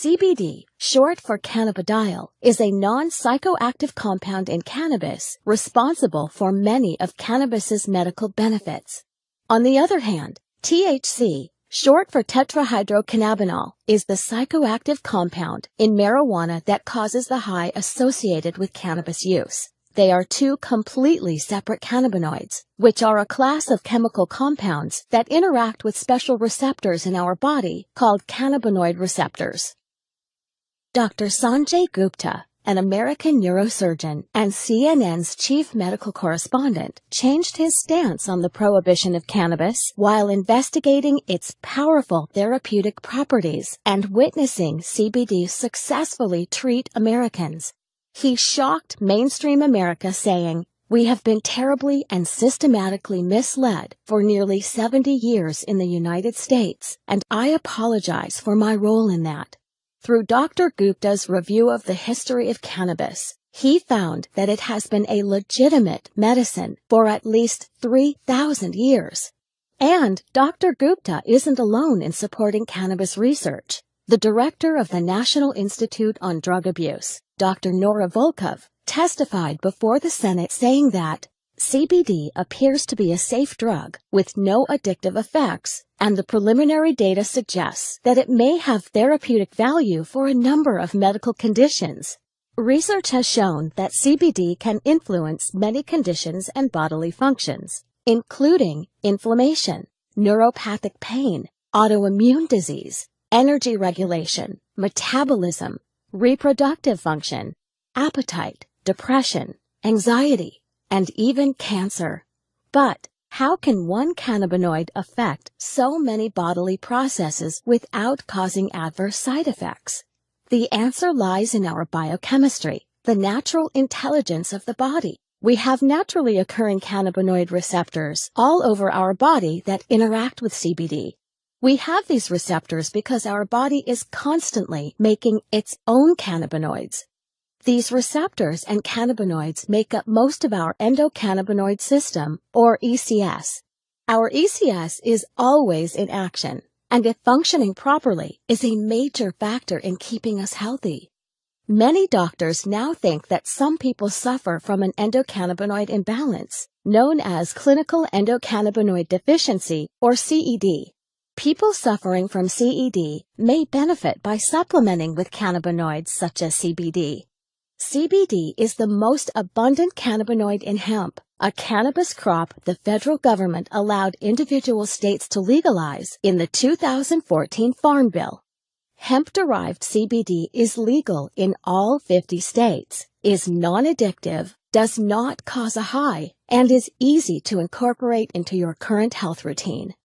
CBD, short for cannabidiol, is a non-psychoactive compound in cannabis responsible for many of cannabis's medical benefits. On the other hand, THC, short for tetrahydrocannabinol, is the psychoactive compound in marijuana that causes the high associated with cannabis use. They are two completely separate cannabinoids, which are a class of chemical compounds that interact with special receptors in our body called cannabinoid receptors. Dr. Sanjay Gupta, an American neurosurgeon and CNN's chief medical correspondent, changed his stance on the prohibition of cannabis while investigating its powerful therapeutic properties and witnessing CBD successfully treat Americans. He shocked mainstream America, saying, "We have been terribly and systematically misled for nearly 70 years in the United States, and I apologize for my role in that." Through Dr. Gupta's review of the history of cannabis, he found that it has been a legitimate medicine for at least 3,000 years. And Dr. Gupta isn't alone in supporting cannabis research. The director of the National Institute on Drug Abuse, Dr. Nora Volkov, testified before the Senate saying that CBD appears to be a safe drug with no addictive effects, and the preliminary data suggests that it may have therapeutic value for a number of medical conditions. Research has shown that CBD can influence many conditions and bodily functions, including inflammation, neuropathic pain, autoimmune disease, energy regulation, metabolism, reproductive function, appetite, depression, anxiety, and even cancer. But how can one cannabinoid affect so many bodily processes without causing adverse side effects? The answer lies in our biochemistry, the natural intelligence of the body. We have naturally occurring cannabinoid receptors all over our body that interact with CBD. We have these receptors because our body is constantly making its own cannabinoids. These receptors and cannabinoids make up most of our endocannabinoid system, or ECS. Our ECS is always in action, and if functioning properly, is a major factor in keeping us healthy. Many doctors now think that some people suffer from an endocannabinoid imbalance, known as clinical endocannabinoid deficiency, or CED. People suffering from CED may benefit by supplementing with cannabinoids such as CBD. CBD is the most abundant cannabinoid in hemp, a cannabis crop the federal government allowed individual states to legalize in the 2014 Farm Bill. Hemp-derived CBD is legal in all 50 states, is non-addictive, does not cause a high, and is easy to incorporate into your current health routine.